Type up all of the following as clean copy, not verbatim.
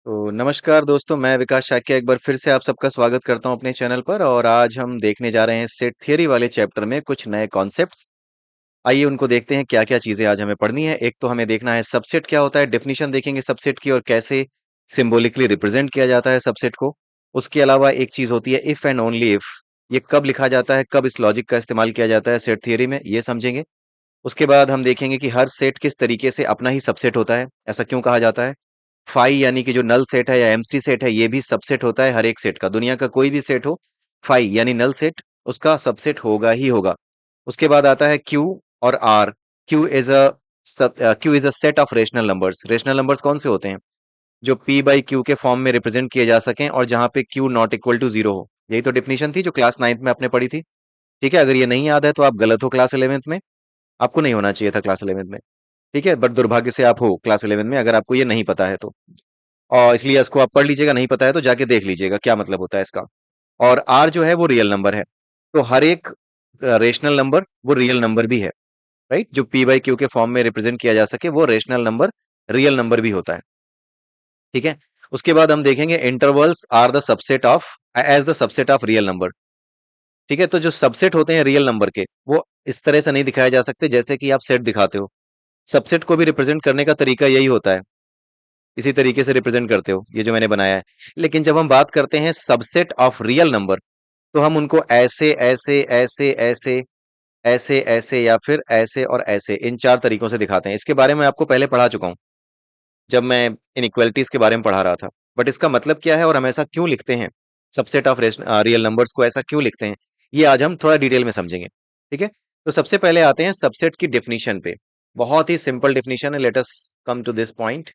तो नमस्कार दोस्तों, मैं विकास शाक्य एक बार फिर से आप सबका स्वागत करता हूं अपने चैनल पर। और आज हम देखने जा रहे हैं सेट थियरी वाले चैप्टर में कुछ नए कॉन्सेप्ट्स। आइए उनको देखते हैं क्या क्या चीजें आज हमें पढ़नी है। एक तो हमें देखना है सबसेट क्या होता है, डेफिनेशन देखेंगे सबसेट की और कैसे सिंबॉलिकली रिप्रेजेंट किया जाता है सबसेट को। उसके अलावा एक चीज होती है इफ एंड ओनली इफ। ये कब लिखा जाता है, कब इस लॉजिक का इस्तेमाल किया जाता है सेट थियरी में, ये समझेंगे। उसके बाद हम देखेंगे कि हर सेट किस तरीके से अपना ही सबसेट होता है, ऐसा क्यों कहा जाता है। फाई यानी कि जो नल सेट है या एम्प्टी सेट है, ये भी सबसेट होता है हर एक सेट का। दुनिया का कोई भी सेट हो, फाई यानी नल सेट उसका सबसेट होगा ही होगा। उसके बाद आता है क्यू और R. Q is a set of rational numbers. Rational numbers कौन से होते हैं? जो पी बाई क्यू के फॉर्म में रिप्रेजेंट किए जा सकें और जहां पे Q not equal to zero हो। यही तो डेफिनेशन थी जो क्लास 9th में आपने पढ़ी थी। ठीक है, अगर ये नहीं याद है तो आप गलत हो क्लास 11th में। आपको नहीं होना चाहिए था क्लास 11th में। ठीक है, बट दुर्भाग्य से आप हो क्लास 11th में अगर आपको ये नहीं पता है तो। और इसलिए इसको आप पढ़ लीजिएगा, नहीं पता है तो जाके देख लीजिएगा क्या मतलब होता है इसका। और आर जो है वो रियल नंबर है। तो हर एक रेशनल नंबर वो रियल नंबर भी है। राइट, जो पी बाई क्यू के फॉर्म में रिप्रेजेंट किया जा सके वो रेशनल नंबर रियल नंबर भी होता है। ठीक है। उसके बाद हम देखेंगे intervals are the subset of as the subset of real number. ठीक है, तो जो सबसेट होते हैं रियल नंबर के वो इस तरह से नहीं दिखाए जा सकते जैसे कि आप सेट दिखाते हो। सबसेट को भी रिप्रेजेंट करने का तरीका यही होता है, इसी तरीके से रिप्रेजेंट करते हो ये जो मैंने बनाया है। लेकिन जब हम बात करते हैं सबसेट ऑफ रियल नंबर, तो हम उनको ऐसे ऐसे ऐसे ऐसे ऐसे ऐसे या फिर ऐसे और ऐसे, इन चार तरीकों से दिखाते हैं। इसके बारे में आपको पहले पढ़ा चुका हूं जब मैं इनइक्वालिटीज के बारे में पढ़ा रहा था। बट इसका मतलब क्या है और हम ऐसा क्यों लिखते हैं, सबसेट ऑफ रियल नंबर्स को ऐसा क्यों लिखते हैं, ये आज हम थोड़ा डिटेल में समझेंगे। ठीक है, तो सबसे पहले आते हैं सबसेट की डेफिनेशन पे। बहुत ही सिंपल डेफिनेशन है, let us come to this point.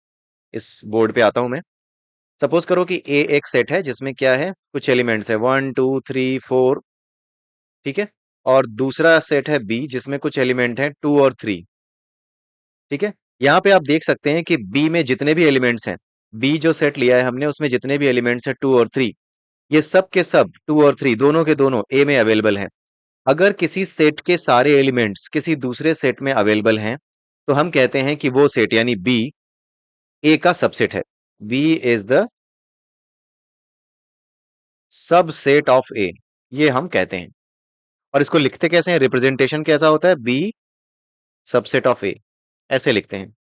इस बोर्ड पे आता हूं मैं। सपोज करो कि ए एक सेट है जिसमें क्या है, कुछ एलिमेंट्स है 1 2 3 4। ठीक है, और दूसरा सेट है बी जिसमें कुछ एलिमेंट है 2 और 3। ठीक है, यहाँ पे आप देख सकते हैं कि बी में जितने भी एलिमेंट्स हैं, बी जो सेट लिया है हमने उसमें जितने भी एलिमेंट्स हैं 2 और 3, ये सब के सब 2 और 3 दोनों के दोनों ए में अवेलेबल हैं। अगर किसी सेट के सारे एलिमेंट्स किसी दूसरे सेट में अवेलेबल हैं, तो हम कहते हैं कि वो सेट यानी बी ए का सबसेट है। B is the subset of A, ये हम कहते हैं। और इसको लिखते कैसे हैं, रिप्रेजेंटेशन कैसा होता है, बी सबसेट ऑफ ए, ऐसे लिखते हैं।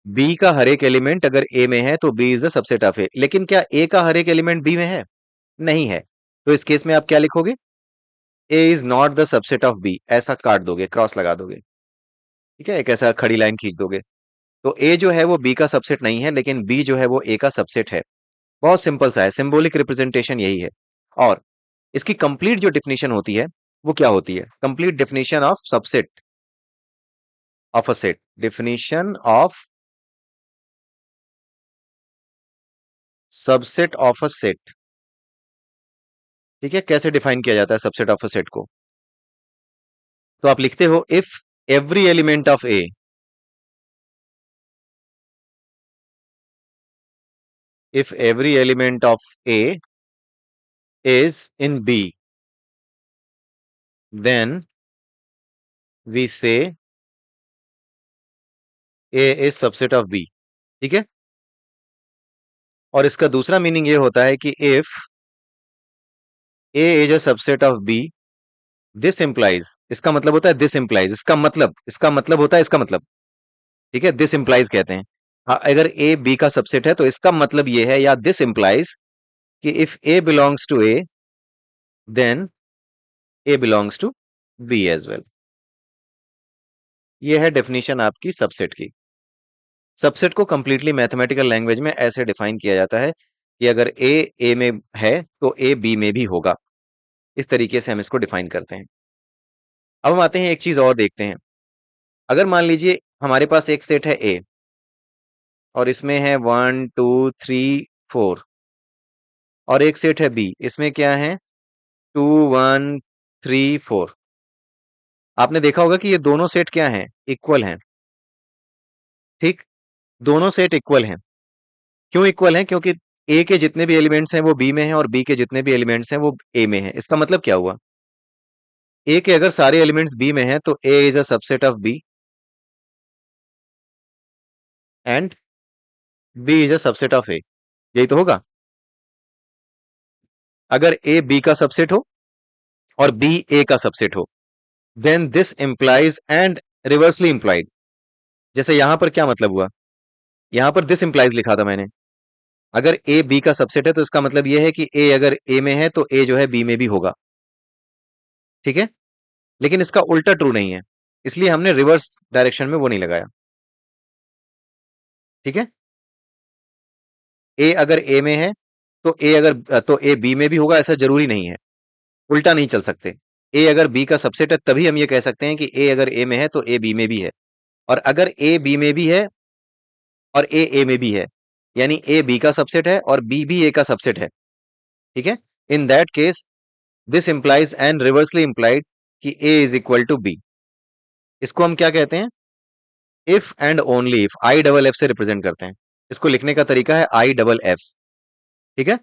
बी का हर एक एलिमेंट अगर ए में है तो B is the subset of A. लेकिन क्या ए का हर एक एलिमेंट बी में है? नहीं है। तो इस केस में आप क्या लिखोगे, A is not the subset of B, ऐसा काट दोगे, क्रॉस लगा दोगे। ठीक है, एक ऐसा खड़ी लाइन खींच दोगे। तो ए जो है वो बी का सबसेट नहीं है, लेकिन बी जो है वो ए का सबसेट है। बहुत सिंपल सा है, सिंबॉलिक रिप्रेजेंटेशन यही है। और इसकी कंप्लीट जो डिफिनेशन होती है वो क्या होती है, complete definition of subset of a set. Definition of subset of a set. ठीक है, कैसे डिफाइन किया जाता है सबसेट ऑफ अ सेट को? तो आप लिखते हो if every element of A, if every element of A is in B, then we say A is subset of B. ठीक है, और इसका दूसरा मीनिंग ये होता है कि if A is a subset of B, this implies, इसका मतलब होता है दिस इंप्लाइज, इसका मतलब होता है इसका मतलब। ठीक है, दिस इंप्लाइज कहते हैं। हाँ, अगर ए बी का सबसेट है तो इसका मतलब ये है, या दिस इंप्लाइज कि if A belongs to A, then A belongs to B as well. ये है डेफिनेशन आपकी सबसेट की। सबसेट को कंप्लीटली मैथमेटिकल लैंग्वेज में ऐसे डिफाइन किया जाता है कि अगर ए में है तो ए बी में भी होगा। इस तरीके से हम इसको डिफाइन करते हैं। अब हम आते हैं, एक चीज और देखते हैं। अगर मान लीजिए हमारे पास एक सेट है ए और इसमें है 1 2 3 4, और एक सेट है बी, इसमें क्या है 2 1 3 4। आपने देखा होगा कि ये दोनों सेट क्या हैं, इक्वल हैं। ठीक, दोनों सेट इक्वल हैं। क्यों इक्वल हैं? क्योंकि ए के जितने भी एलिमेंट्स हैं वो बी में हैं और बी के जितने भी एलिमेंट्स हैं वो ए में हैं। इसका मतलब क्या हुआ, ए के अगर सारे एलिमेंट्स बी में हैं तो A is a subset of B and B is a subset of A. यही तो होगा। अगर ए बी का सबसेट हो और बी ए का सबसेट हो, then this implies and reversely implied. जैसे यहां पर क्या मतलब हुआ, यहां पर दिस इंप्लाइज लिखा था मैंने। अगर ए बी का सबसेट है तो इसका मतलब यह है कि ए अगर ए में है तो ए जो है बी में भी होगा। ठीक है, लेकिन इसका उल्टा ट्रू नहीं है, इसलिए हमने रिवर्स डायरेक्शन में वो नहीं लगाया। ठीक है, ए अगर ए में है तो ए बी में भी होगा, ऐसा जरूरी नहीं है, उल्टा नहीं चल सकते। ए अगर बी का सबसेट है तभी हम ये कह सकते हैं कि ए अगर ए में है तो ए बी में भी है, और अगर ए बी में भी है और ए में भी है, यानी ए बी का सबसेट है और बी भी ए का सबसेट है। ठीक है, in that case this implies and reversely implied कि ए इज इक्वल टू बी। इसको हम क्या कहते हैं, if and only if, I double F से रिप्रेजेंट करते हैं। इसको लिखने का तरीका है आई डबल एफ। ठीक है,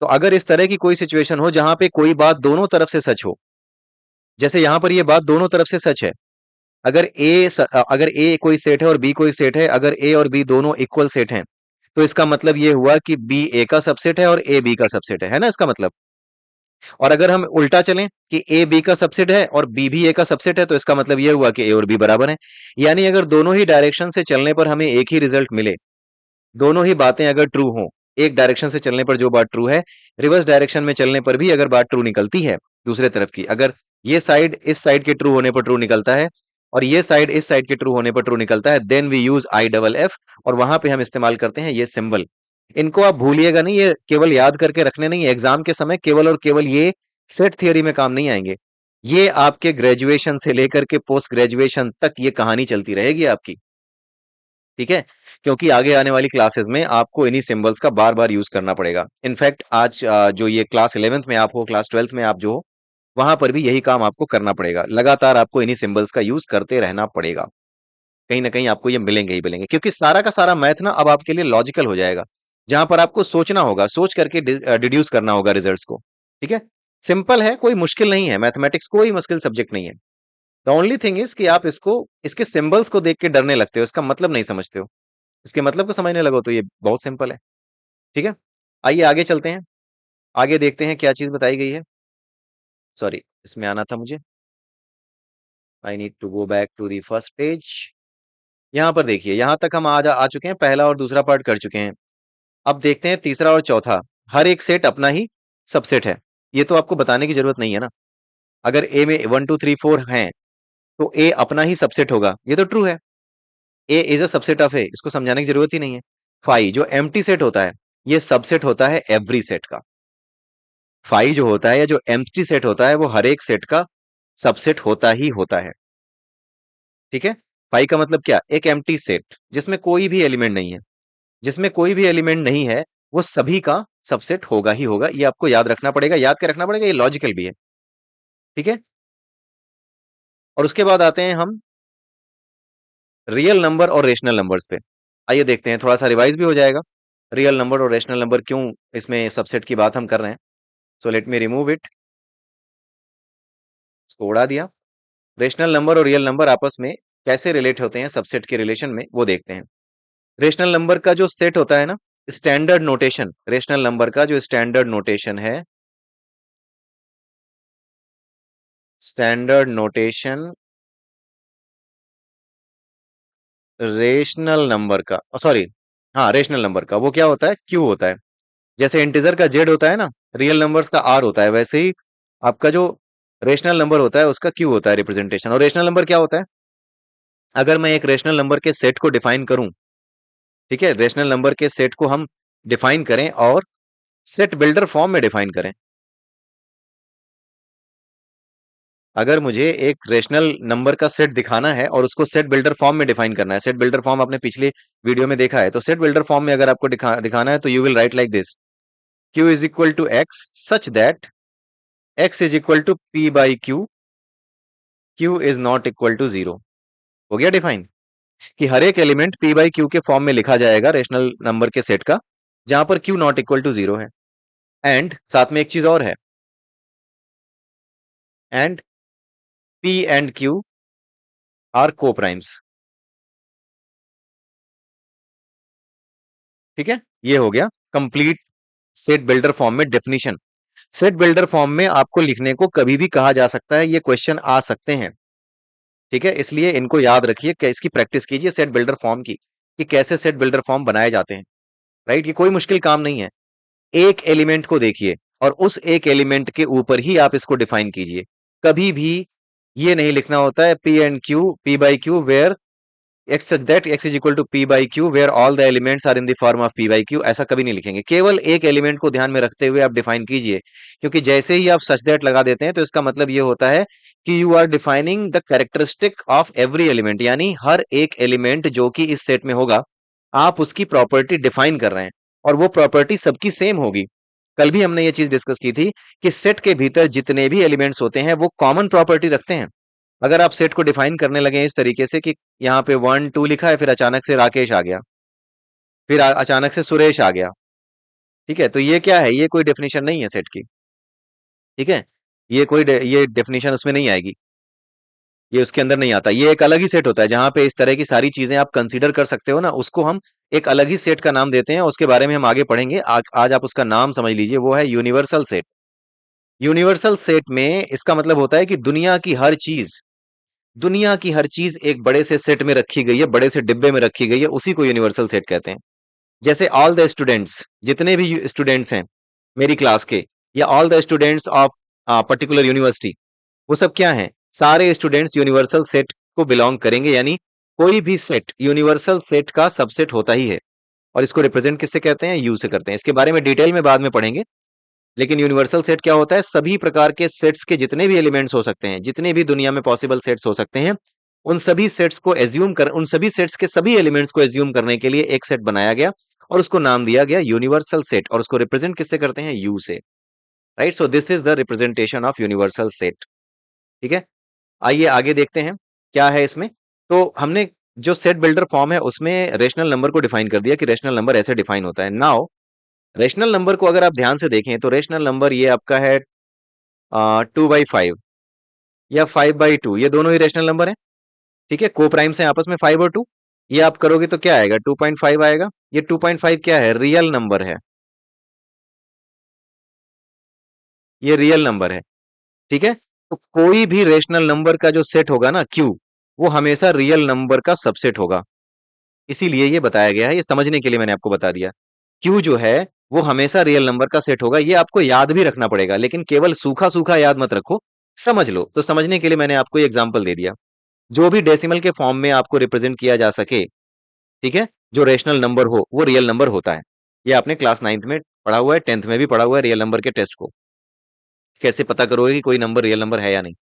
तो अगर इस तरह की कोई सिचुएशन हो जहां पे कोई बात दोनों तरफ से सच हो, जैसे यहां पर ये बात दोनों तरफ से सच है। अगर ए कोई सेट है और बी कोई सेट है, अगर ए और बी दोनों इक्वल सेट हैं, तो इसका मतलब ये हुआ कि बी ए का सबसेट है और ए बी का सबसेट है ना इसका मतलब। और अगर हम उल्टा चलें कि ए बी का सबसेट है और बी भी ए का सबसेट है, तो इसका मतलब ये हुआ कि ए और बी बराबर हैं। यानी अगर दोनों ही डायरेक्शन से चलने पर हमें एक ही रिजल्ट मिले, दोनों ही बातें अगर ट्रू हो, एक डायरेक्शन से चलने पर जो बात ट्रू है, रिवर्स डायरेक्शन में चलने पर भी अगर बात ट्रू निकलती है दूसरे तरफ की, अगर ये साइड इस साइड के ट्रू होने पर ट्रू निकलता है और ये साइड इस साइड के ट्रू होने पर ट्रू निकलता है, then we use I double F, और वहां पे हम इस्तेमाल करते हैं ये सिंबल। इनको आप भूलिएगा नहीं, ये केवल याद करके रखने नहीं, एग्जाम के समय केवल और केवल ये सेट थियरी में काम नहीं आएंगे। ये आपके ग्रेजुएशन से लेकर के पोस्ट ग्रेजुएशन तक ये कहानी चलती रहेगी आपकी। ठीक है, क्योंकि आगे आने वाली क्लासेस में आपको इन्हीं सिंबल्स का बार बार यूज करना पड़ेगा। इनफैक्ट आज जो ये क्लास 11th में आप हो, क्लास 12th में आप जो हो, वहां पर भी यही काम आपको करना पड़ेगा। लगातार आपको इन्हीं सिंबल्स का यूज करते रहना पड़ेगा, कहीं ना कहीं आपको ये मिलेंगे ही मिलेंगे, क्योंकि सारा का सारा मैथ ना अब आपके लिए लॉजिकल हो जाएगा, जहां पर आपको सोचना होगा, सोच करके डिड्यूस करना होगा रिजल्ट्स को। ठीक है, सिंपल है, कोई मुश्किल नहीं है, मैथमेटिक्स कोई मुश्किल सब्जेक्ट नहीं है। द ओनली थिंग इज कि आप इसको, इसके सिंबल्स को देख के डरने लगते हो, इसका मतलब नहीं समझते हो। इसके मतलब को समझने लगो तो ये बहुत सिंपल है। ठीक है, आइए आगे चलते हैं, आगे देखते हैं क्या चीज बताई गई है। सॉरी, इसमें आना था मुझे, I need to go back to the first page. यहां पर देखिए, यहां तक हम आ चुके हैं, पहला और दूसरा पार्ट कर चुके हैं। अब देखते हैं तीसरा और चौथा। हर एक सेट अपना ही सबसेट है, ये तो आपको बताने की जरूरत नहीं है ना। अगर ए में 1 2 3 4 हैं तो ए अपना ही सबसेट होगा, ये तो ट्रू है। ए इज अ सबसेट ऑफ ए, इसको समझाने की जरूरत ही नहीं है। फाई जो एम्प्टी सेट होता है, ये सबसेट होता है एवरी सेट का। फाई जो होता है या जो एम्प्टी सेट होता है, वो हर एक सेट का सबसेट होता ही होता है। ठीक है, फाई का मतलब क्या, एक एम्प्टी सेट जिसमें कोई भी एलिमेंट नहीं है, जिसमें कोई भी एलिमेंट नहीं है, वो सभी का सबसेट होगा ही होगा। ये आपको याद रखना पड़ेगा, याद के रखना पड़ेगा, ये लॉजिकल भी है। ठीक है, और उसके बाद आते हैं हम रियल नंबर और रेशनल नंबर्स पे। आइए देखते हैं, थोड़ा सा रिवाइज भी हो जाएगा, रियल नंबर और रेशनल नंबर क्यों इसमें सबसेट की बात हम कर रहे हैं। So let me remove it, इसको उड़ा दिया। रेशनल नंबर और रियल नंबर आपस में कैसे रिलेट होते हैं सबसेट के रिलेशन में, वो देखते हैं। रेशनल नंबर का जो सेट होता है ना, स्टैंडर्ड नोटेशन, रेशनल नंबर का जो स्टैंडर्ड नोटेशन है, स्टैंडर्ड नोटेशन रेशनल नंबर का, सॉरी, हाँ रेशनल नंबर का, वो क्या होता है, क्यू होता है। जैसे इंटीजर का जेड होता है ना, रियल नंबर्स का आर होता है, वैसे ही आपका जो रेशनल नंबर होता है उसका क्यू होता है रिप्रेजेंटेशन। और रेशनल नंबर क्या होता है, अगर मैं एक रेशनल नंबर के सेट को डिफाइन करूं, ठीक है, रेशनल नंबर के सेट को हम डिफाइन करें और सेट बिल्डर फॉर्म में डिफाइन करें। अगर मुझे एक रेशनल नंबर का सेट दिखाना है और उसको सेट बिल्डर फॉर्म में डिफाइन करना है, सेट बिल्डर फॉर्म आपने पिछले वीडियो में देखा है, तो सेट बिल्डर फॉर्म में अगर आपको दिखाना है तो you will write like this, q is equal to X such that x is equal to p by Q, q is not equal to 0। हो गया डिफाइन कि हर एक एलिमेंट p बाई क्यू के फॉर्म में लिखा जाएगा रेशनल नंबर के सेट का, जहां पर q नॉट इक्वल टू 0 है। एंड साथ में एक चीज और है, and p and q are coprimes. ठीक है, ये हो गया कंप्लीट सेट बिल्डर फॉर्म में डेफिनेशन। सेट बिल्डर फॉर्म में आपको लिखने को कभी भी कहा जा सकता है, ये क्वेश्चन आ सकते हैं, ठीक है, इसलिए इनको याद रखिए, इसकी प्रैक्टिस कीजिए सेट बिल्डर फॉर्म की, कि कैसे सेट बिल्डर फॉर्म बनाए जाते हैं। राइट, ये कोई मुश्किल काम नहीं है। एक एलिमेंट को देखिए और उस एक एलिमेंट के ऊपर ही आप इसको डिफाइन कीजिए। कभी भी ये नहीं लिखना होता है P and Q, P by Q where x such that x is equal to p by q where all the elements are in the form of p by q, ऐसा कभी नहीं लिखेंगे। केवल एक एलिमेंट को ध्यान में रखते हुए आप डिफाइन कीजिए, क्योंकि जैसे ही आप सच दैट लगा देते हैं तो इसका मतलब ये होता है कि you are defining the characteristic of every element, यानी हर एक एलिमेंट जो कि इस सेट में होगा आप उसकी प्रॉपर्टी डिफाइन कर रहे हैं, और वो प्रॉपर्टी सबकी सेम होगी। कल भी हमने ये चीज डिस्कस की थी कि सेट के भीतर जितने भी एलिमेंट्स होते हैं वो कॉमन प्रॉपर्टी रखते हैं। अगर आप सेट को डिफाइन करने लगे इस तरीके से कि यहाँ पे 1 2 लिखा है, फिर अचानक से राकेश आ गया, फिर अचानक से सुरेश आ गया, ठीक है, तो ये क्या है, ये कोई डेफिनेशन नहीं है सेट की, ठीक है, ये डेफिनेशन उसमें नहीं आएगी, ये उसके अंदर नहीं आता। ये एक अलग ही सेट होता है जहां पे इस तरह की सारी चीजें आप कंसीडर कर सकते हो ना, उसको हम एक अलग ही सेट का नाम देते हैं, उसके बारे में हम आगे पढ़ेंगे। आज आप उसका नाम समझ लीजिए, वो है यूनिवर्सल सेट। यूनिवर्सल सेट में इसका मतलब होता है कि दुनिया की हर चीज एक बड़े से सेट में रखी गई है, बड़े से डिब्बे में रखी गई है, उसी को यूनिवर्सल सेट कहते हैं। जैसे ऑल द स्टूडेंट्स, जितने भी स्टूडेंट्स हैं मेरी क्लास के, या all the students of particular university, वो सब क्या हैं, सारे स्टूडेंट्स यूनिवर्सल सेट को बिलोंग करेंगे, यानी कोई भी सेट यूनिवर्सल सेट का सबसेट होता ही है। और इसको रिप्रेजेंट किससे कहते हैं, यू से करते हैं। इसके बारे में डिटेल में बाद में पढ़ेंगे, लेकिन यूनिवर्सल सेट क्या होता है, सभी प्रकार के सेट्स के जितने भी एलिमेंट्स हो सकते हैं, जितने भी दुनिया में पॉसिबल सेट्स हो सकते हैं, उन सभी सेट्स के सभी एलिमेंट्स को एज्यूम करने के लिए एक सेट बनाया गया और उसको नाम दिया गया यूनिवर्सल सेट, और उसको रिप्रेजेंट किससे करते हैं, यू से। Right, so this is the representation of universal set. ठीक है, आइए आगे देखते हैं क्या है इसमें। तो हमने जो सेट बिल्डर फॉर्म है उसमें रेशनल नंबर को डिफाइन कर दिया कि रेशनल नंबर ऐसे डिफाइन होता है। नाउ रेशनल नंबर को अगर आप ध्यान से देखें तो रेशनल नंबर ये आपका है 2/5 या 5/2, ये दोनों ही रेशनल नंबर है, ठीक है, को प्राइम्स हैं आपस में 5 और 2। ये आप करोगे तो क्या आएगा, 2.5 आएगा। ये 2.5 क्या है, रियल नंबर है, ये रियल नंबर है, ठीक है। तो कोई भी रेशनल नंबर का जो सेट होगा ना क्यू, वो हमेशा रियल नंबर का सबसेट होगा। इसीलिए ये बताया गया है, ये समझने के लिए मैंने आपको बता दिया। क्यू जो है वो हमेशा रियल नंबर का सेट होगा, ये आपको याद भी रखना पड़ेगा, लेकिन केवल सूखा सूखा याद मत रखो, समझ लो। तो समझने के लिए मैंने आपको ये एग्जांपल दे दिया। जो भी डेसिमल के फॉर्म में आपको रिप्रेजेंट किया जा सके, ठीक है, जो रेशनल नंबर हो वो रियल नंबर होता है। ये आपने क्लास 9th में पढ़ा हुआ है, 10th में भी पढ़ा हुआ है, रियल नंबर के टेस्ट को कैसे पता करोगे कि कोई नंबर रियल नंबर है या नहीं।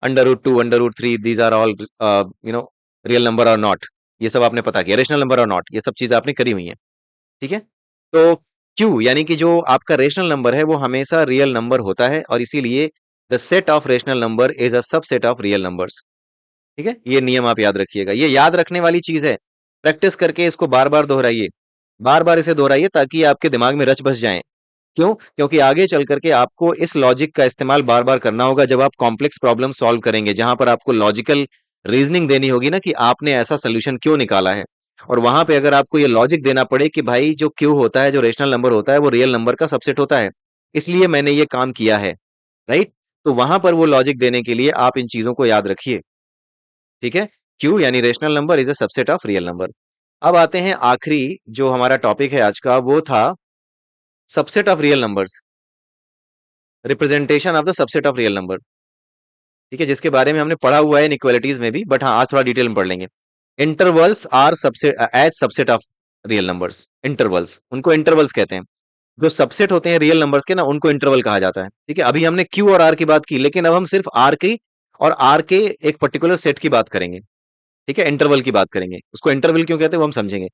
√2 √3 these are all real number और नॉट, ये सब आपने पता किया, रेशनल नंबर और नॉट, ये सब चीजें आपने करी हुई है, ठीक है। तो क्यू यानी कि जो आपका रेशनल नंबर है वो हमेशा रियल नंबर होता है, और इसीलिए the set of rational number is a subset of real numbers. ठीक है, ये नियम आप याद रखिएगा, ये याद रखने वाली चीज है। प्रैक्टिस करके इसको बार बार दोहराइए, बार बार इसे दोहराइए ताकि आपके दिमाग में रच बस जाए। क्यों, क्योंकि आगे चल करके आपको इस लॉजिक का इस्तेमाल बार बार करना होगा जब आप कॉम्प्लेक्स प्रॉब्लम सॉल्व करेंगे, जहां पर आपको लॉजिकल रीजनिंग देनी होगी ना कि आपने ऐसा सोल्यूशन क्यों निकाला है। और वहां पे अगर आपको ये लॉजिक देना पड़े कि भाई जो क्यू होता है, जो रेशनल नंबर होता है, वो रियल नंबर का सबसेट होता है, इसलिए मैंने ये काम किया है, राइट। तो वहां पर वो लॉजिक देने के लिए आप इन चीजों को याद रखिए, ठीक है। क्यू यानी rational number is a subset of real number. अब आते हैं आखिरी जो हमारा टॉपिक है आज का, वो था subset of real numbers, representation of the subset of real number, ठीक है, जिसके बारे में हमने पढ़ा हुआ है इनइक्वालिटीज में भी, बट हाँ आज थोड़ा डिटेल में पढ़ लेंगे। Intervals are subset as subset of real numbers, intervals उनको इंटरवल्स कहते हैं। जो सबसेट होते हैं रियल नंबर्स के ना, उनको इंटरवल कहा जाता है, ठीक है। अभी हमने क्यू और आर की बात की, लेकिन अब हम सिर्फ आर की और आर के एक पर्टिकुलर सेट की बात करेंगे, ठीक है, इंटरवल की बात करेंगे। उसको इंटरवल क्यों कहते हैं वो हम समझेंगे,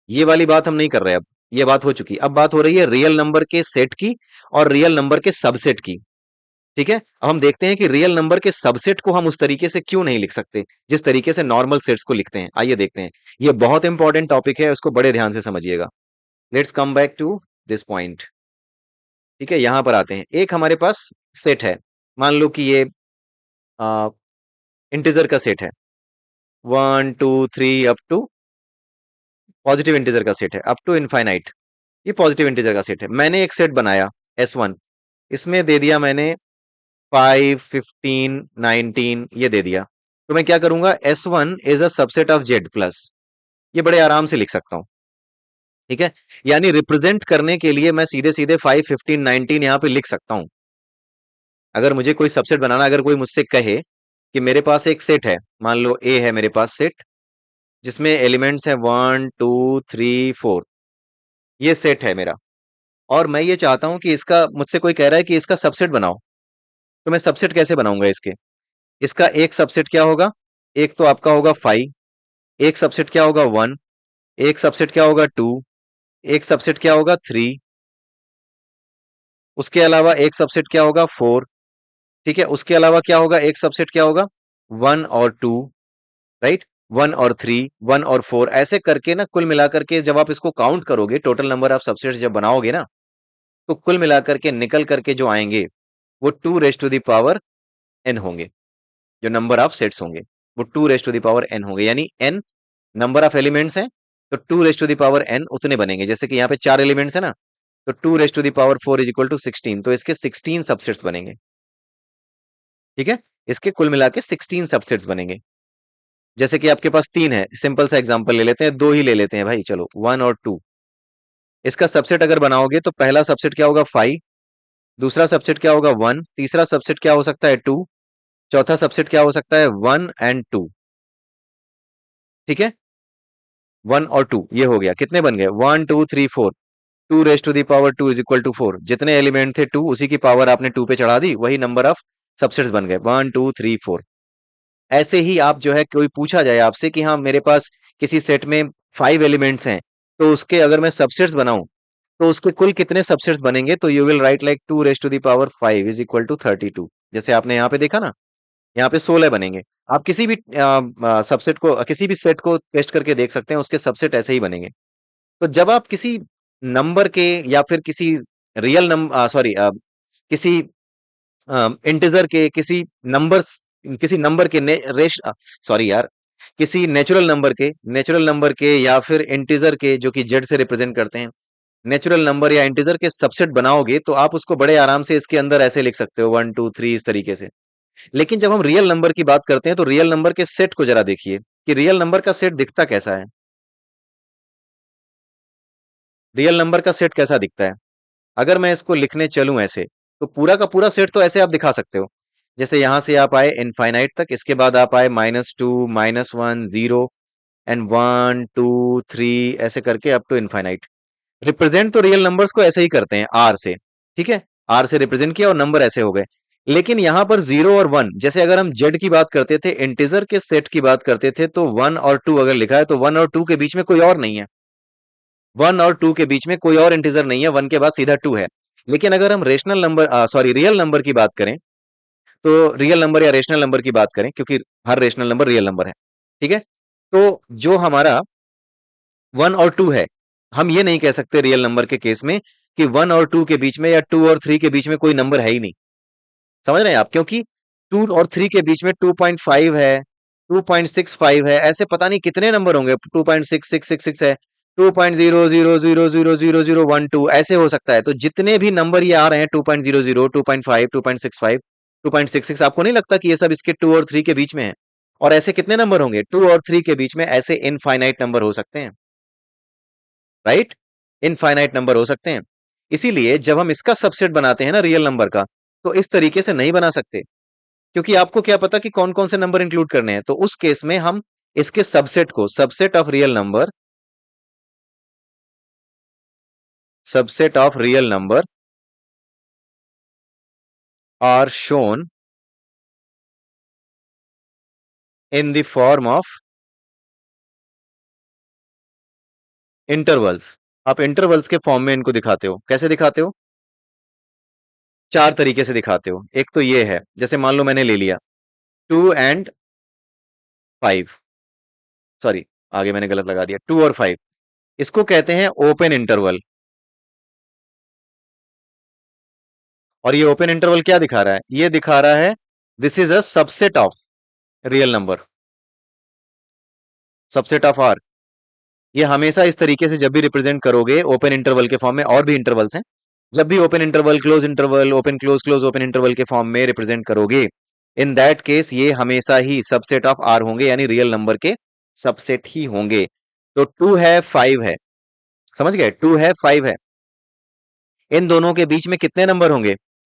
ये वाली बात हम नहीं कर रहे अब, ये बात हो चुकी। अब बात हो रही है रियल नंबर के सेट की और रियल नंबर के सबसेट की, ठीक है। अब हम देखते हैं कि रियल नंबर के सबसेट को हम उस तरीके से क्यों नहीं लिख सकते जिस तरीके से नॉर्मल सेट्स को लिखते हैं। आइए देखते हैं, ये बहुत इंपॉर्टेंट टॉपिक है, उसको बड़े ध्यान से समझिएगा। Let's come back to this point, ठीक है। यहां पर आते हैं, एक हमारे पास सेट है, मान लो कि ये इंटीजर का सेट है, 1 2 3 अप टू, पॉजिटिव इंटीजर का सेट है अप टू इनफाइनाइट, ये पॉजिटिव इंटीजर का सेट है। मैंने एक सेट बनाया S1, इसमें दे दिया मैंने 5, 15, 19 ये दे दिया। तो मैं क्या करूंगा, S1 is a subset of Z plus, ये बड़े आराम से लिख सकता हूं। ठीक है, यानी रिप्रेजेंट करने के लिए मैं सीधे सीधे 5, 15, 19 यहां पे लिख सकता हूं। अगर मुझे कोई सबसेट बनाना, अगर कोई मुझसे कहे कि मेरे पास एक सेट है, मान लो ए है मेरे पास सेट, जिसमें एलिमेंट्स है 1, 2, 3, 4, ये सेट है मेरा, और मैं ये चाहता हूं कि इसका, मुझसे कोई कह रहा है कि इसका सबसेट बनाओ, तो मैं सबसेट कैसे बनाऊंगा इसके? इसका एक सबसेट क्या होगा, एक तो आपका होगा 5, एक सबसेट क्या होगा 1, एक सबसेट क्या होगा 2, एक सबसेट क्या होगा 3, उसके अलावा एक सबसेट क्या होगा 4। ठीक है, उसके अलावा क्या होगा, एक सबसेट क्या होगा 1 और 2, राइट, 1 और 3, 1 और 4, ऐसे करके ना कुल मिलाकर के जब आप इसको काउंट करोगे, टोटल नंबर ऑफ सबसेट्स जब बनाओगे ना, तो कुल मिलाकर के निकल करके जो आएंगे वो 2 raise to the power n होंगे। जो नंबर ऑफ सेट्स होंगे वो 2 raise to the power n होंगे, यानी n नंबर ऑफ एलिमेंट्स हैं, तो 2 raise to the power n उतने बनेंगे। जैसे कि यहाँ पे 4 एलिमेंट्स है ना, तो 2 raise to the power 4 is equal to 16, तो इसके 16 सबसेट्स बनेंगे। ठीक है, इसके कुल मिला के 16 सबसेट्स बनेंगे। जैसे कि आपके पास 3 है, सिंपल सा एग्जांपल ले लेते हैं, दो ही ले लेते हैं भाई, चलो 1 और 2। इसका सबसेट अगर बनाओगे तो पहला सबसेट क्या होगा 5, दूसरा सबसेट क्या होगा 1, तीसरा सबसेट क्या हो सकता है 2, चौथा सबसेट क्या हो सकता है 1 एंड 2। ठीक है, 1 और 2 ये हो गया, कितने बन गए 1, 2, 3, 4, 2 raise to the power 2 is equal to 4। जितने एलिमेंट थे 2, उसी की पावर आपने 2 पे चढ़ा दी, वही नंबर ऑफ सबसेट्स बन गए 1, 2, 3, 4। ऐसे ही आप जो है, कोई पूछा जाए आपसे कि हाँ मेरे पास किसी सेट में 5 एलिमेंट्स हैं, तो उसके अगर मैं सबसेट्स बनाऊं तो उसके कुल कितने सबसेट्स बनेंगे, तो you will write like 2 raise to the power 5 is equal to 32। जैसे आपने यहाँ पे देखा ना, यहाँ पे 16 बनेंगे। आप किसी भी सबसेट को, किसी भी सेट को टेस्ट करके देख सकते हैं, उसके सबसेट ऐसे ही बनेंगे। तो जब आप किसी नंबर के या फिर किसी रियल नंबर, सॉरी, किसी इंटीजर के, किसी नंबर के ने, रेश सॉरी यार, किसी नेचुरल नंबर के या फिर इंटीजर के, जो कि जेड से रिप्रेजेंट करते हैं, नेचुरल नंबर या इंटीजर के सबसेट बनाओगे तो आप उसको बड़े आराम से इसके अंदर ऐसे लिख सकते हो 1, 2, 3 इस तरीके से। लेकिन जब हम रियल नंबर की बात करते हैं तो रियल नंबर के सेट को जरा देखिए कि रियल नंबर का सेट दिखता कैसा है। रियल नंबर का सेट कैसा दिखता है? अगर मैं इसको लिखने चलूं ऐसे, तो पूरा का पूरा सेट तो ऐसे आप दिखा सकते हो, जैसे यहां से आप आए इनफाइनाइट तक, इसके बाद आप आए -2, -1, 0 एंड 1, 2, 3 ऐसे करके अप टू इनफाइनाइट। रिप्रेजेंट तो रियल नंबर्स को ऐसे ही करते हैं, आर से। ठीक है, आर से रिप्रेजेंट किया और नंबर ऐसे हो गए। लेकिन यहां पर 0 और 1, जैसे अगर हम जेड की बात करते थे, इंटीजर के सेट की बात करते थे, तो 1 और 2 अगर लिखा है तो 1 और 2 के बीच में कोई और नहीं है। 1 और 2 के बीच में कोई और इंटीजर नहीं है, 1 के बाद सीधा 2 है। लेकिन अगर हम rational number, sorry, real number की बात करें, तो रियल नंबर या रेशनल नंबर की बात करें, क्योंकि हर रेशनल नंबर रियल नंबर है। ठीक है, तो जो हमारा 1 और 2 है, हम ये नहीं कह सकते रियल नंबर के केस में कि 1 और 2 के बीच में या 2 और 3 के बीच में कोई नंबर है ही नहीं। समझ रहे हैं आप? क्योंकि 2 और 3 के बीच में 2.5 है, 2.65 है, ऐसे पता नहीं कितने नंबर होंगे, 2.6666 है, 2.000000012 ऐसे हो सकता है। तो जितने भी नंबर ये आ रहे हैं, 2.00, 2.5, 2.65, 2.66, आपको नहीं लगता कि ये सब इसके 2 और 3 के बीच में है? और ऐसे कितने नंबर होंगे 2 और 3 के बीच में? ऐसे इनफाइनाइट नंबर हो सकते हैं, राइट, इनफाइनाइट नंबर हो सकते हैं। इसीलिए जब हम इसका सबसेट बनाते हैं ना रियल नंबर का, तो इस तरीके से नहीं बना सकते, क्योंकि आपको क्या पता कि कौन कौन से नंबर इंक्लूड करने हैं। तो उस केस में हम इसके सबसेट को, subset of real number, subset of real number are shown in the form of intervals. आप इंटरवल्स के फॉर्म में इनको दिखाते हो, कैसे दिखाते हो? चार तरीके से दिखाते हो। एक तो ये है, जैसे मान लो मैंने ले लिया 2 और 5, सॉरी, आगे मैंने गलत लगा दिया, 2 और 5, इसको कहते हैं ओपन इंटरवल। और ये ओपन इंटरवल क्या दिखा रहा है? ये दिखा रहा है this is a subset of real number, subset of R. ये हमेशा इस तरीके से जब भी रिप्रेजेंट करोगे ओपन इंटरवल के फॉर्म में, और भी इंटरवल्स हैं, जब भी open interval open close close open interval के फॉर्म में रिप्रेजेंट करोगे, इन दैट केस ये हमेशा ही सबसेट ऑफ आर होंगे, यानी रियल नंबर के सबसेट ही होंगे। तो 2 है 5 है, समझ गए, 2 है 5 है, इन दोनों के बीच में कितने नंबर होंगे?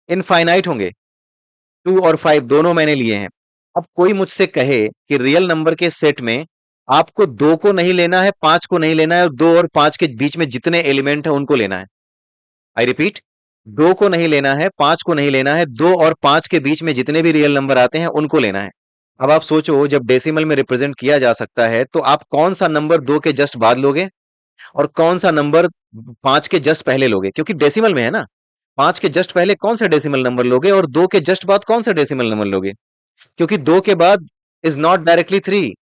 इनफाइनाइट होंगे। 2 और 5 दोनों मैंने लिए हैं। अब कोई मुझसे कहे कि रियल नंबर के सेट में आपको 2 को नहीं लेना है, 5 को नहीं लेना है, और 2 और 5 के बीच में जितने एलिमेंट है उनको लेना है। आई रिपीट, 2 को नहीं लेना है, 5 को नहीं लेना है, 2 और 5 के बीच में जितने भी रियल नंबर आते हैं उनको लेना है। अब आप सोचो, जब डेसिमल में रिप्रेजेंट किया जा सकता है तो आप कौन सा नंबर 2 के जस्ट बाद लोगे और कौन सा नंबर 5 के जस्ट पहले लोगे? क्योंकि डेसिमल में है ना, 5 के जस्ट पहले कौन सा डेसिमल नंबर लोगे और 2 के जस्ट बाद कौन सा डेसिमल नंबर लोगे? क्योंकि 2 के बाद इज नॉट डायरेक्टली 3,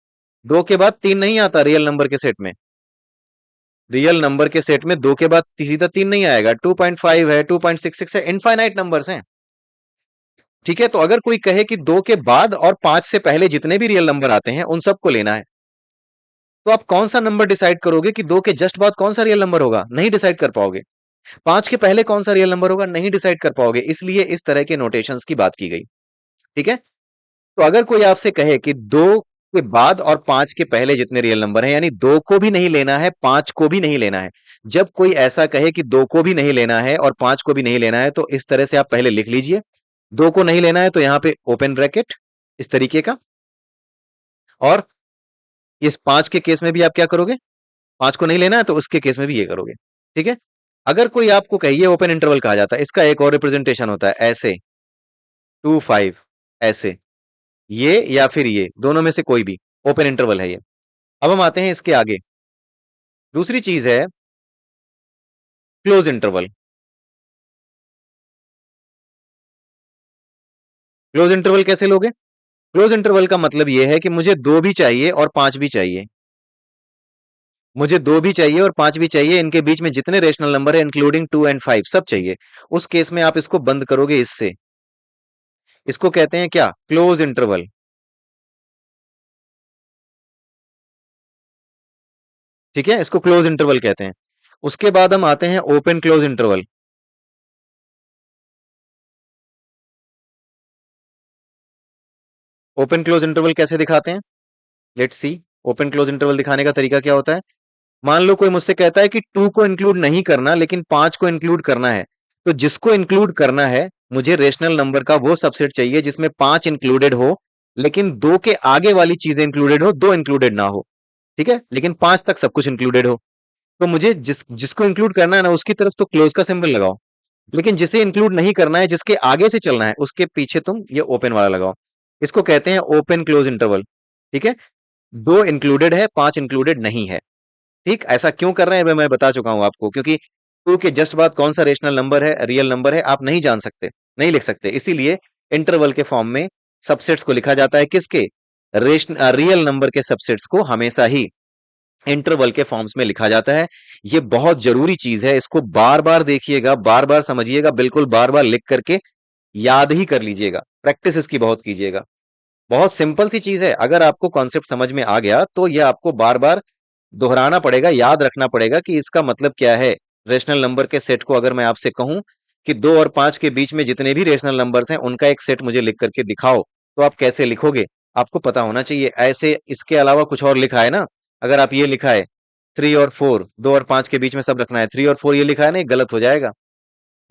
2 के बाद 3 नहीं आता रियल नंबर के सेट में। रियल नंबर के सेट में 2 के बाद सीधा 3 नहीं आएगा, 2.5 है, 2.66 है, इनफाइनाइट नंबर्स हैं। ठीक है, तो अगर कोई कहे कि 2 के बाद और 5 से पहले जितने भी रियल नंबर आते हैं उन सबको लेना है, तो आप कौन सा नंबर डिसाइड करोगे कि 2 के जस्ट बाद कौन सा रियल नंबर होगा? नहीं डिसाइड कर पाओगे। 5 के पहले कौन सा रियल नंबर होगा? नहीं डिसाइड कर पाओगे। इसलिए इस तरह के नोटेशंस की बात की गई। ठीक है, तो अगर कोई आपसे कहे कि 2 के बाद और 5 के पहले जितने रियल नंबर हैं, यानी 2 को भी नहीं लेना है, 5 को भी नहीं लेना है। जब कोई ऐसा कहे कि 2 को भी नहीं लेना है और 5 को भी नहीं लेना है, तो इस तरह से आप पहले लिख लीजिए। 2 को नहीं लेना है तो यहां पे ओपन ब्रैकेट इस तरीके का, और इस 5 के केस में भी आप क्या करोगे? 5 को नहीं लेना है तो उसके केस में भी ये करोगे। ठीक है, अगर कोई आपको कहिए, ओपन इंटरवल कहा जाता है, इसका एक और रिप्रेजेंटेशन होता है ऐसे, 2 5 ऐसे, ये या फिर ये दोनों में से कोई भी ओपन इंटरवल है ये। अब हम आते हैं इसके आगे, दूसरी चीज है क्लोज इंटरवल। क्लोज इंटरवल कैसे लोगे? क्लोज इंटरवल का मतलब यह है कि मुझे 2 भी चाहिए और 5 भी चाहिए, मुझे 2 भी चाहिए और 5 भी चाहिए, इनके बीच में जितने रेशनल नंबर है इंक्लूडिंग 2 एंड 5 सब चाहिए। उस केस में आप इसको बंद करोगे इससे, इसको कहते हैं क्या? Close interval. ठीक है, इसको क्लोज इंटरवल कहते हैं। उसके बाद हम आते हैं open close interval. Open close interval कैसे दिखाते हैं? Let's see. Open close interval दिखाने का तरीका क्या होता है? मान लो कोई मुझसे कहता है कि 2 को इंक्लूड नहीं करना लेकिन 5 को इंक्लूड करना है, तो जिसको इंक्लूड करना है, मुझे रेशनल नंबर का वो सबसेट चाहिए जिसमें 5 इंक्लूडेड हो लेकिन 2 के आगे वाली चीजें इंक्लूडेड हो, 2 इंक्लूडेड ना हो। ठीक है, लेकिन 5 तक सब कुछ इंक्लूडेड हो। तो मुझे जिसको इंक्लूड करना है ना, उसकी तरफ तो क्लोज का सिंबल लगाओ, लेकिन जिसे इंक्लूड नहीं करना है, जिसके आगे से चलना है, उसके पीछे तुम ये ओपन वाला लगाओ। इसको कहते हैं ओपन क्लोज इंटरवल। ठीक है, 2 इंक्लूडेड है, 5 इंक्लूडेड नहीं है। ठीक, ऐसा क्यों कर रहे हैं मैं बता चुका हूं आपको, क्योंकि 2 के जस्ट बाद कौन सा रेशनल नंबर है, रियल नंबर है, आप नहीं जान सकते, नहीं लिख सकते। इसीलिए इंटरवल के फॉर्म में सबसेट्स को लिखा जाता है, किसके? रियल नंबर के सबसेट्स को हमेशा ही इंटरवल के फॉर्म्स में लिखा जाता है। ये बहुत जरूरी चीज है, इसको बार बार देखिएगा, बार बार समझिएगा, बिल्कुल बार बार लिख करके याद ही कर लीजिएगा, प्रैक्टिस इसकी बहुत कीजिएगा। बहुत सिंपल सी चीज है, अगर आपको कॉन्सेप्ट समझ में आ गया तो ये आपको बार बार दोहराना पड़ेगा, याद रखना पड़ेगा कि इसका मतलब क्या है। रेशनल नंबर के सेट को अगर मैं आपसे कहूं कि 2 और 5 के बीच में जितने भी रेशनल नंबर्स हैं उनका एक सेट मुझे लिख करके दिखाओ, तो आप कैसे लिखोगे? आपको पता होना चाहिए। ऐसे इसके अलावा कुछ और लिखा है ना, अगर आप ये लिखा है 3 और 4, 2 और 5 के बीच में सब रखना है, 3 और 4 ये लिखा है ना, ये गलत हो जाएगा।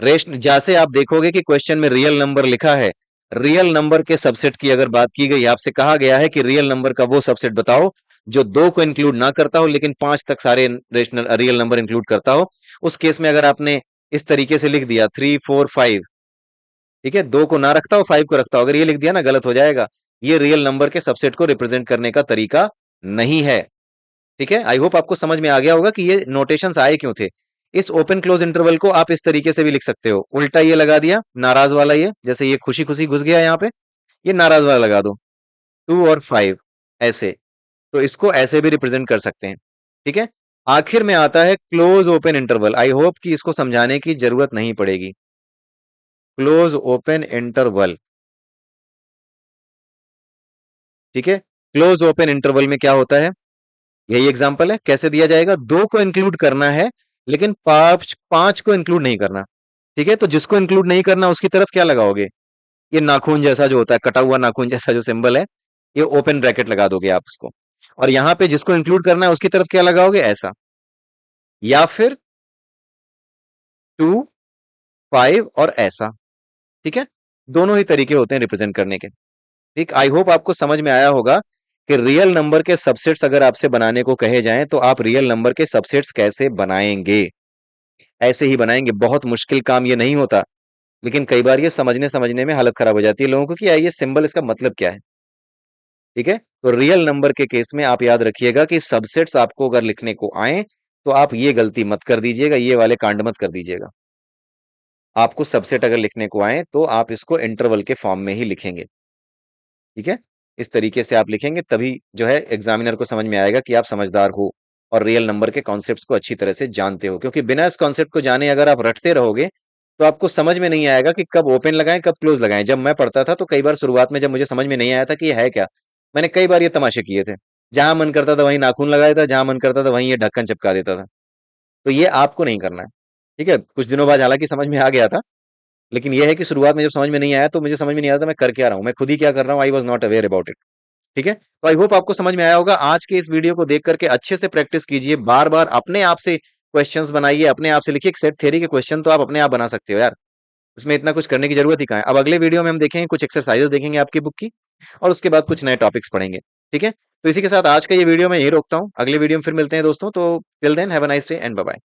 रेशन जैसे आप देखोगे कि क्वेश्चन में रियल नंबर लिखा है, रियल नंबर के सबसेट की अगर बात की गई, आपसे कहा गया है कि रियल नंबर का वो सबसेट बताओ जो 2 को इंक्लूड ना करता हो लेकिन 5 तक सारे रेशनल रियल नंबर इंक्लूड करता हो। उस केस में अगर आपने इस तरीके से लिख दिया 3 4 5, ठीक है, 2 को ना रखता हो 5 को रखता हो, अगर ये लिख दिया ना, गलत हो जाएगा। ये रियल नंबर के सबसेट को रिप्रेजेंट करने का तरीका नहीं है। ठीक है, आई होप आपको समझ में आ गया होगा कि ये नोटेशंस आए क्यों थे। इस ओपन क्लोज इंटरवल को आप इस तरीके से भी लिख सकते हो, उल्टा ये लगा दिया नाराज वाला, ये जैसे ये खुशी खुशी घुस गया यहाँ पे, ये नाराज वाला लगा दो, 2 और 5 ऐसे, तो इसको ऐसे भी रिप्रेजेंट कर सकते हैं। ठीक है, आखिर में आता है close open interval. I hope कि इसको समझाने की जरूरत नहीं पड़ेगी। क्लोज ओपन इंटरवल, ठीक है, क्लोज ओपन इंटरवल में क्या होता है? यही एग्जाम्पल है। कैसे दिया जाएगा? 2 को इंक्लूड करना है लेकिन 5 को इंक्लूड नहीं करना। ठीक है, तो जिसको इंक्लूड नहीं करना उसकी तरफ क्या लगाओगे? ये नाखून जैसा जो होता है, कटा हुआ नाखून जैसा जो सिंबल है, ये ओपन ब्रैकेट लगा दोगे आप उसको। और यहां पे जिसको इंक्लूड करना है उसकी तरफ क्या लगाओगे? ऐसा, या फिर 2, 5 और ऐसा। ठीक है, दोनों ही तरीके होते हैं रिप्रेजेंट करने के। ठीक, आई होप आपको समझ में आया होगा कि रियल नंबर के सबसेट्स अगर आपसे बनाने को कहे जाएं तो आप रियल नंबर के सबसेट्स कैसे बनाएंगे। ऐसे ही बनाएंगे, बहुत मुश्किल काम ये नहीं होता, लेकिन कई बार ये समझने समझने में हालत खराब हो जाती है लोगों को कि ये सिंबल इसका मतलब क्या है। ठीक है, तो रियल नंबर के केस में आप याद रखिएगा कि सबसेट्स आपको अगर लिखने को आए तो आप ये गलती मत कर दीजिएगा, ये वाले कांड मत कर दीजिएगा। आपको सबसेट अगर लिखने को आए तो आप इसको इंटरवल के फॉर्म में ही लिखेंगे। ठीक है, इस तरीके से आप लिखेंगे, तभी जो है एग्जामिनर को समझ में आएगा कि आप समझदार हो और रियल नंबर के कॉन्सेप्ट्स को अच्छी तरह से जानते हो। क्योंकि बिना इस कॉन्सेप्ट को जाने अगर आप रटते रहोगे तो आपको समझ में नहीं आएगा कि कब ओपन लगाएं कब क्लोज लगाएं। जब मैं पढ़ता था तो कई बार शुरुआत में जब मुझे समझ में नहीं आया था कि ये है क्या, मैंने कई बार ये तमाशे किए थे। जहां मन करता था वहीं नाखून लगाया था, जहां मन करता था वहीं ये ढक्कन चिपका देता था। तो ये आपको नहीं करना है। ठीक है, कुछ दिनों बाद हालांकि समझ में आ गया था, लेकिन ये है कि शुरुआत में जब समझ में नहीं आया तो मुझे समझ में नहीं आया था मैं कर क्या रहा हूँ, मैं खुद ही क्या कर रहा हूँ, I was not aware about it. ठीक है, तो आई होप आपको समझ में आया होगा। आज के इस वीडियो को देख करके अच्छे से प्रैक्टिस कीजिए, बार बार अपने आप से क्वेश्चंस बनाइए, अपने आप से लिखिए। एक सेट थ्योरी के क्वेश्चन तो आप अपने आप बना सकते हो यार, इसमें इतना कुछ करने की जरूरत ही कहाँ है। अब अगले वीडियो में हम देखेंगे कुछ एक्सरसाइजेस देखेंगे आपकी बुक की, और उसके बाद कुछ नए टॉपिक्स पढ़ेंगे। ठीक है, तो इसी के साथ आज का ये वीडियो मैं यही रोकता हूँ, अगले वीडियो में फिर मिलते हैं दोस्तों। तो till then have a nice day and bye bye.